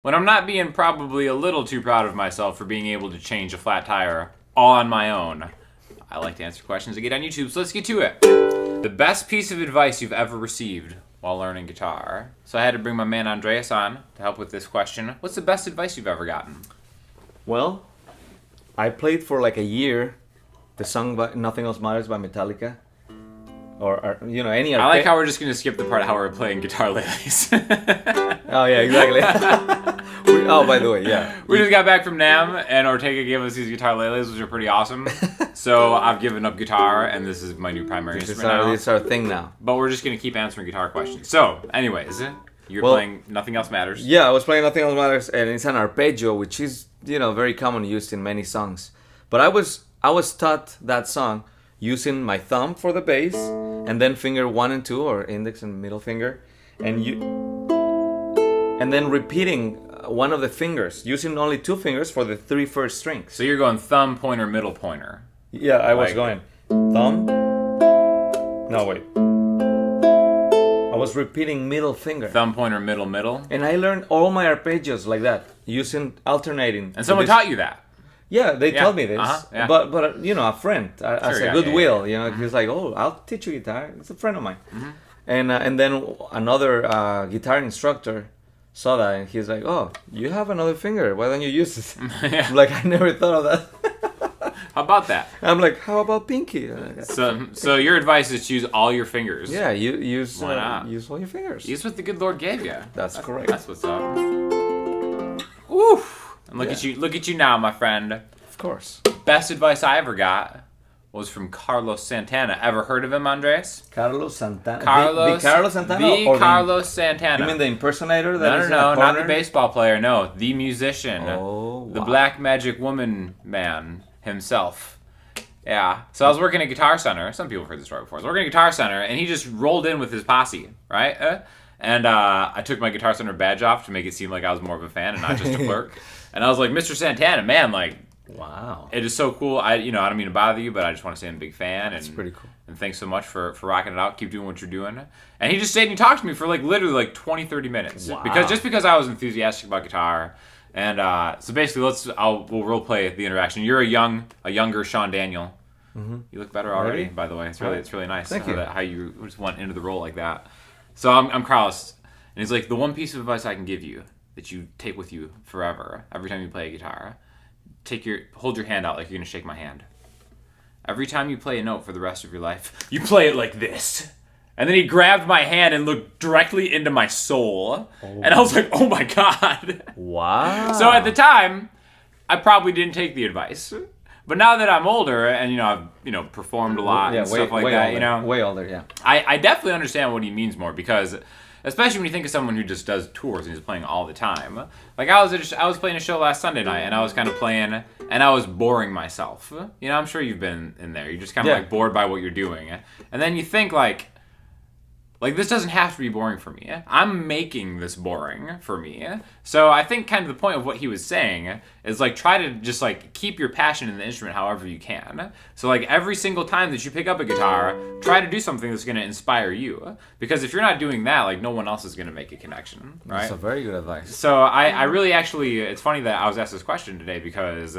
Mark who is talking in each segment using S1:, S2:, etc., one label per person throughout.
S1: When I'm not being probably a little too proud of myself for being able to change a flat tire all on my own, I like to answer questions that get on YouTube, so let's get to it. The best piece of advice you've ever received while learning guitar. So I had to bring my man Andreas on to help with this question. What's the best advice you've ever gotten?
S2: Well, I played for like a year the song Nothing Else Matters by Metallica. Or any
S1: I like how we're just going to skip the part how we're playing guitarleles.
S2: Oh, yeah, exactly. By the way, yeah.
S1: We just got back from NAMM, and Ortega gave us these guitarleles, which are pretty awesome. So I've given up guitar, and this is my new primary instrument now.
S2: This is our thing now.
S1: But we're just going to keep answering guitar questions. So, anyways, you're playing Nothing Else Matters.
S2: Yeah, I was playing Nothing Else Matters, and it's an arpeggio, which is, very common used in many songs. But I was taught that song using my thumb for the bass, and then finger 1 and 2, or index and middle finger, and then repeating one of the fingers, using only 2 fingers for the 3 first strings.
S1: So you're going thumb, pointer, middle pointer.
S2: Yeah, I was going thumb. No, wait. I was repeating middle finger.
S1: Thumb, pointer, middle, middle.
S2: And I learned all my arpeggios like that, using alternating.
S1: And someone taught you that?
S2: Yeah, they told me this.
S1: Yeah.
S2: But a friend, as a goodwill, he's like, oh, I'll teach you guitar. It's a friend of mine. Mm-hmm. And then another guitar instructor saw that, and he's like, oh, you have another finger. Why don't you use it?
S1: Yeah.
S2: I'm like, I never thought of that.
S1: How about that?
S2: I'm like, how about pinky?
S1: So your advice is to use all your fingers.
S2: Yeah, use
S1: Why not?
S2: Use all your fingers.
S1: Use what the good Lord gave you.
S2: That's correct.
S1: That's what's up. Oof. And look at you now, my friend.
S2: Of course.
S1: Best advice I ever got was from Carlos Santana. Ever heard of him, Andres?
S2: Carlos Santana. The
S1: Carlos
S2: Santana?
S1: The Carlos Santana.
S2: You mean the impersonator?
S1: No, not the baseball player. No, the musician.
S2: Oh, wow.
S1: The Black Magic Woman man himself. Yeah. So I was working at Guitar Center. Some people have heard this story before. I was working at Guitar Center, and he just rolled in with his posse, right? And I took my Guitar Center badge off to make it seem like I was more of a fan and not just a clerk. And I was like, Mr. Santana, man, like,
S2: wow,
S1: it is so cool. I don't mean to bother you, but I just want to say I'm a big fan.
S2: That's pretty cool.
S1: And thanks so much for rocking it out. Keep doing what you're doing. And he just stayed and he talked to me for literally 20, 30 minutes.
S2: Wow.
S1: Because I was enthusiastic about guitar. And so basically, we'll role play the interaction. You're a younger Sean Daniel. Mm-hmm. You look better already, by the way. It's really nice.
S2: Thank you.
S1: How you just went into the role like that. So I'm Carlos, and he's like, the one piece of advice I can give you that you take with you forever, every time you play a guitar, hold your hand out like you're gonna shake my hand. Every time you play a note for the rest of your life, you play it like this. And then he grabbed my hand and looked directly into my soul, and I was like, oh my god.
S2: Wow.
S1: So at the time, I probably didn't take the advice. But now that I'm older and I've performed a lot and stuff like that,
S2: older, way older, yeah.
S1: I definitely understand what he means more, because especially when you think of someone who just does tours and is playing all the time. Like I was playing a show last Sunday night, and I was kind of playing and I was boring myself. I'm sure you've been in there. You're just kind of bored by what you're doing. And then you think like this doesn't have to be boring for me. I'm making this boring for me. So I think kind of the point of what he was saying is try to just keep your passion in the instrument however you can. So every single time that you pick up a guitar, try to do something that's going to inspire you. Because if you're not doing that, no one else is going to make a connection, right?
S2: That's a very good advice.
S1: So I really actually, it's funny that I was asked this question today because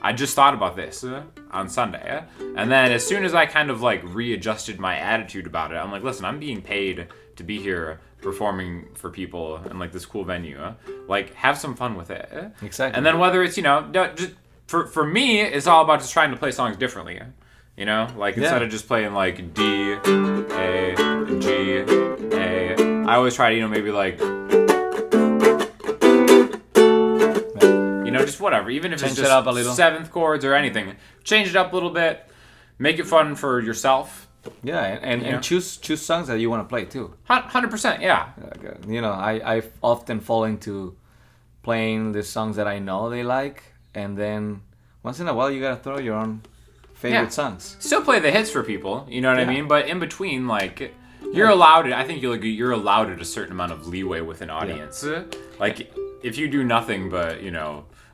S1: I just thought about this on Sunday. And then as soon as I kind of readjusted my attitude about it, I'm like, listen, I'm being paid to be here performing for people in this cool venue. Have some fun with it.
S2: Exactly.
S1: And then whether it's, just for me, it's all about just trying to play songs differently. Instead of just playing D, A, G, A, I always try to, maybe just whatever. Even if
S2: change
S1: it's just
S2: it up a little.
S1: 7th chords or anything, change it up a little bit. Make it fun for yourself.
S2: Yeah, and choose songs that you want to play too.
S1: 100%, yeah.
S2: I often fall into playing the songs that I know they like, and then once in a while you gotta throw your own favorite songs.
S1: Still play the hits for people, you know what I mean? But in between, you're allowed. I think you're allowed at a certain amount of leeway with an audience. Yeah. If you do nothing but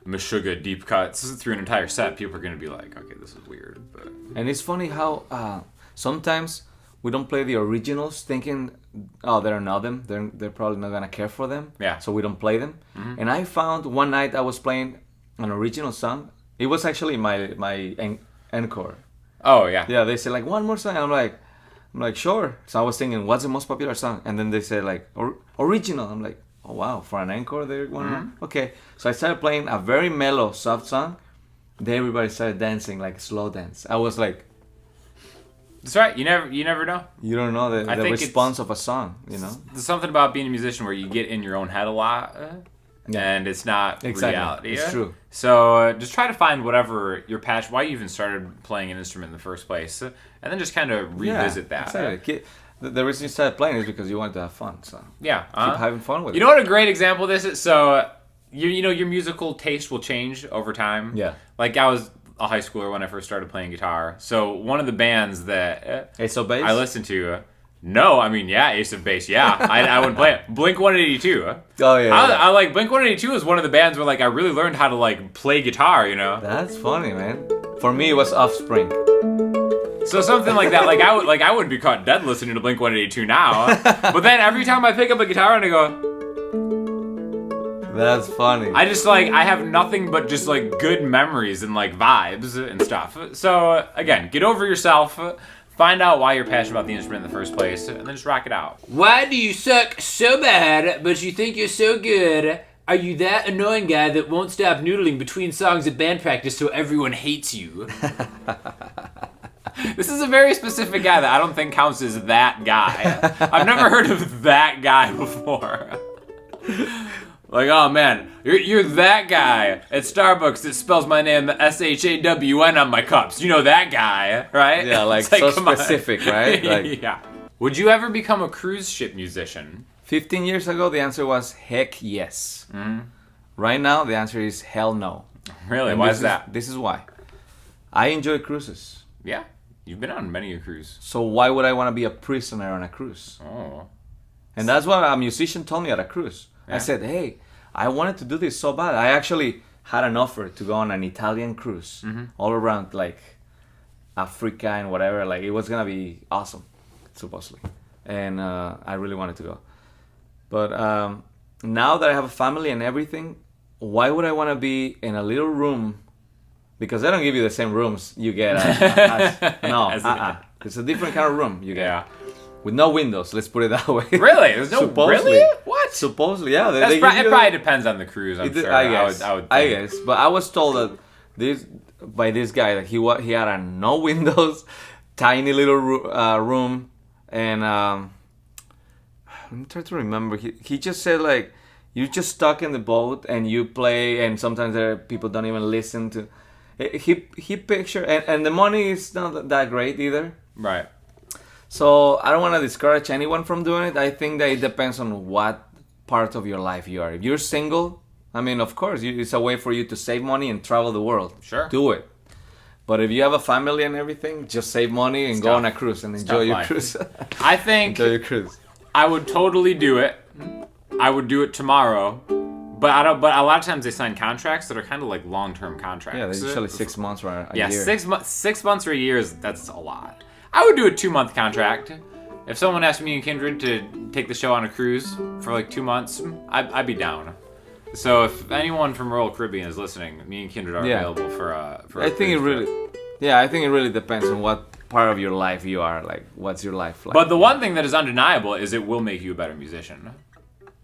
S1: Meshuggah deep cuts through an entire set, people are gonna be like, okay, this is weird. But
S2: and it's funny how sometimes we don't play the originals thinking oh, they don't know them. They're probably not gonna care for them.
S1: Yeah.
S2: So we don't play them. And I found one night I was playing an original song. It was actually my encore.
S1: Oh yeah.
S2: Yeah, they said like one more song. I'm like sure. So I was thinking, what's the most popular song? And then they said like original. I'm like, oh wow, for an encore they're one. Okay. So I started playing a very mellow, soft song. Then everybody started dancing like slow dance. I was like,
S1: That's right. You never know.
S2: you don't know the
S1: think
S2: response of a song, you know?
S1: There's something about being a musician where you get in your own head a lot, and it's not reality.
S2: It's true.
S1: So just try to find whatever your passion, why you even started playing an instrument in the first place, and then just kind of revisit that.
S2: Exactly. The reason you started playing is because you wanted to have fun. So
S1: Yeah.
S2: keep having fun with it.
S1: You know what a great example of this is? So you know your musical taste will change over time.
S2: Yeah.
S1: Like I was a high schooler when I first started playing guitar. So one of the bands that
S2: Ace of Base?
S1: I listened to, Ace of Base, yeah. I wouldn't play it. Blink 182.
S2: Oh yeah.
S1: I like Blink 182 is one of the bands where like I really learned how to like play guitar, you know.
S2: That's funny, man. For me, it was Offspring.
S1: So something like that, like I would be caught dead listening to Blink 182 now. But then every time I pick up a guitar and I go,
S2: That's funny.
S1: I just like I have nothing but just like good memories and like vibes and stuff. So again, get over yourself. Find out why you're passionate about the instrument in the first place, and then just rock it out. Why do you suck so bad, but you think you're so good? Are you that annoying guy that won't stop noodling between songs at band practice so everyone hates you? This is a very specific guy that I don't think counts as that guy. I've never heard of that guy before. Like, oh man, you're that guy at Starbucks that spells my name SHAWN on my cups. You know that guy, right?
S2: Yeah, like so specific, right? Like,
S1: yeah. Would you ever become a cruise ship musician?
S2: 15 years ago, the answer was heck yes. Right now, the answer is hell no.
S1: Really?
S2: And
S1: Why is that?
S2: This is why. I enjoy cruises.
S1: Yeah, you've been on many a cruise.
S2: So why would I want to be a prisoner on a cruise?
S1: Oh.
S2: And that's what a musician told me at a cruise.
S1: Yeah.
S2: I said, hey, I wanted to do this so bad. I actually had an offer to go on an Italian cruise all around like Africa and whatever. Like it was gonna be awesome, supposedly, and I really wanted to go. But now that I have a family and everything, why would I want to be in a little room? Because they don't give you the same rooms you get. It's a different kind of room you get.
S1: Yeah.
S2: With no windows, let's put it that way.
S1: Really? There's no really? What?
S2: Supposedly, yeah.
S1: It probably depends on the cruise, I'm sure.
S2: I guess.
S1: I would think.
S2: I guess. But I was told that this guy that he had a no windows, tiny little room, and let me try to remember. He just said like you're just stuck in the boat and you play, and sometimes people don't even listen to. He pictured and the money is not that great either.
S1: Right.
S2: So I don't want to discourage anyone from doing it. I think that it depends on what part of your life you are. If you're single, I mean, of course, it's a way for you to save money and travel the world.
S1: Sure.
S2: Do it. But if you have a family and everything, just save money and go on a cruise and enjoy your cruise.
S1: I think
S2: enjoy your cruise.
S1: I would totally do it. I would do it tomorrow. But a lot of times they sign contracts that are kind of like long-term contracts.
S2: Yeah, they're usually 6 months or a year.
S1: Yeah, 6 months or a year that's a lot. I would do a 2-month contract. If someone asked me and Kindred to take the show on a cruise for like 2 months, I'd be down. So if anyone from Royal Caribbean is listening, me and Kindred are available for
S2: I think it really depends on what part of your life you are. Like, what's your life like?
S1: But the one thing that is undeniable is it will make you a better musician.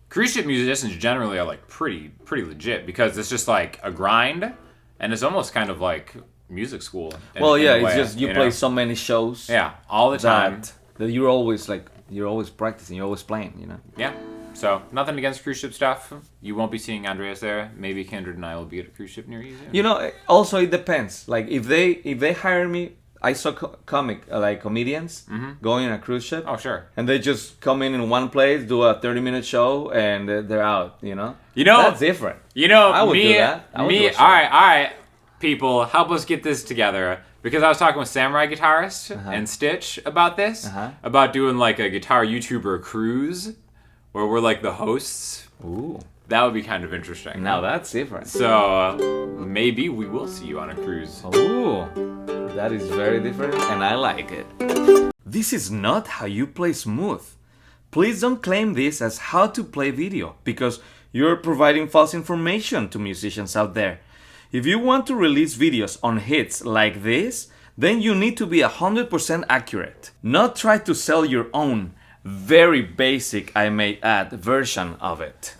S1: Cruise ship musicians generally are like pretty legit because it's just like a grind, and it's almost kind of like music school.
S2: It's just you play so many shows.
S1: Yeah, all the time.
S2: That you're always practicing, you're always playing, you know.
S1: Yeah. So nothing against cruise ship stuff. You won't be seeing Andreas there. Maybe Kindred and I will be at a cruise ship near you soon.
S2: You know, also it depends. Like if they hire me, I saw comedians going on a cruise ship.
S1: Oh sure.
S2: And they just come in one place, do a 30-minute show, and they're out. You know.
S1: That's
S2: different.
S1: I
S2: would do that.
S1: All right. People, help us get this together. Because I was talking with Samurai Guitarist and Stitch about this, about doing like a guitar YouTuber cruise, where we're like the hosts.
S2: Ooh.
S1: That would be kind of interesting.
S2: Now that's different.
S1: So maybe we will see you on a cruise.
S2: Ooh, that is very different, and I like it. This is not how you play smooth. Please don't claim this as how to play video, because you're providing false information to musicians out there. If you want to release videos on hits like this, then you need to be 100% accurate. Not try to sell your own, very basic, I may add, version of it.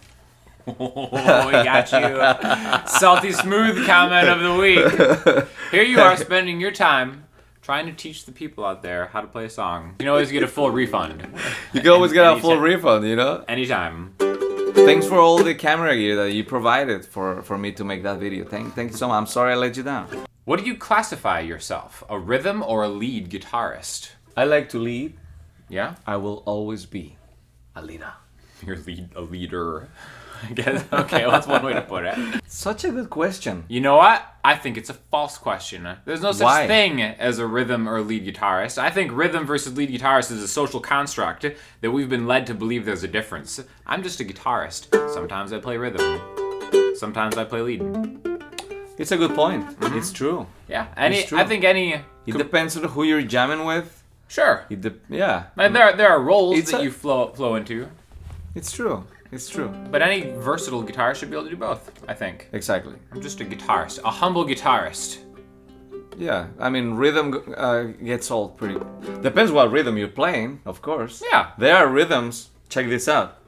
S1: Oh, we got you. Salty smooth comment of the week. Here you are spending your time trying to teach the people out there how to play a song. You can always get a full refund.
S2: You can always get a full refund, you know?
S1: Anytime.
S2: Thanks for all the camera gear that you provided for me to make that video. Thank you so much. I'm sorry I let you down.
S1: What do you classify yourself? A rhythm or a lead guitarist?
S2: I like to lead.
S1: Yeah?
S2: I will always be a leader.
S1: You're a leader. I guess. Okay, well, that's one way to put it.
S2: Such a good question.
S1: You know what? I think it's a false question. There's no such
S2: Why?
S1: thing as a rhythm or lead guitarist. I think rhythm versus lead guitarist is a social construct that we've been led to believe there's a difference. I'm just a guitarist. Sometimes I play rhythm. Sometimes I play lead.
S2: It's a good point. It's true.
S1: Yeah.
S2: It's true.
S1: I think any...
S2: It depends on who you're jamming with.
S1: Sure.
S2: Yeah.
S1: Like there are roles that you flow into.
S2: It's true. It's true.
S1: But any versatile guitarist should be able to do both, I think.
S2: Exactly.
S1: I'm just a guitarist. A humble guitarist.
S2: Yeah. I mean, rhythm gets old pretty... Depends what rhythm you're playing, of course.
S1: Yeah.
S2: There are rhythms. Check this out.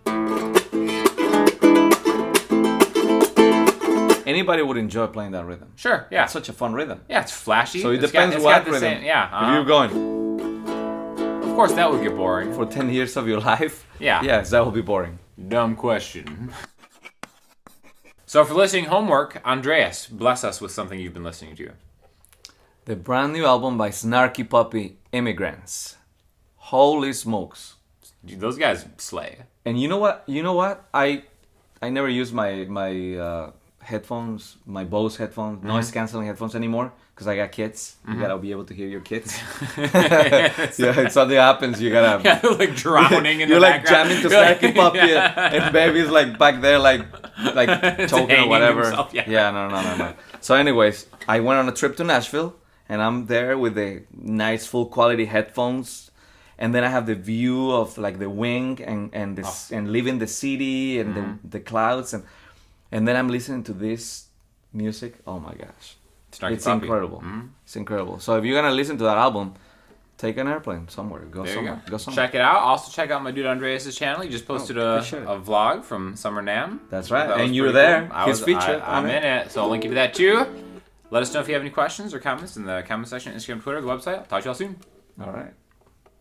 S2: Anybody would enjoy playing that rhythm.
S1: Sure, yeah.
S2: It's such a fun rhythm.
S1: Yeah, it's flashy.
S2: So it
S1: It's
S2: depends
S1: got
S2: what
S1: the
S2: rhythm.
S1: same- yeah.
S2: If you're going
S1: Of course, that would get boring.
S2: for 10 years of your life,
S1: Yeah.
S2: yes, that will be boring.
S1: Dumb question. So for listening homework, Andreas, bless us with something you've been listening to.
S2: The brand new album by Snarky Puppy, Immigrants. Holy smokes.
S1: Dude, those guys slay.
S2: And you know what? I never use my headphones, my Bose headphones, noise canceling headphones anymore, because I got kids. You gotta be able to hear your kids. Yeah, if something happens, you gotta...
S1: Yeah, they're like drowning in
S2: You're
S1: the
S2: like
S1: background.
S2: jamming to
S1: You're like-
S2: Snarky Puppy,
S1: Yeah.
S2: and baby's like back there like choking or
S1: hanging
S2: whatever.
S1: himself, yeah.
S2: Yeah, no. So anyways, I went on a trip to Nashville, and I'm there with the nice full quality headphones, and then I have the view of like the wing and this and living the city and the clouds, and then I'm listening to this music. Oh my gosh,
S1: Snarky
S2: it's
S1: Puppy.
S2: incredible. It's incredible. So if you're gonna listen to that album, take an airplane somewhere. Go
S1: There
S2: somewhere.
S1: you
S2: Go somewhere.
S1: Check it out. Also check out my dude Andreas' channel. He just posted a
S2: appreciate it.
S1: vlog from Summer NAMM.
S2: That's right.
S1: That was
S2: And you were
S1: pretty
S2: there.
S1: cool.
S2: His feature.
S1: I'm in it. So I'll link you to that too. Let us know if you have any questions or comments in the comment section, Instagram, Twitter, the website. I'll talk to y'all soon.
S2: All right.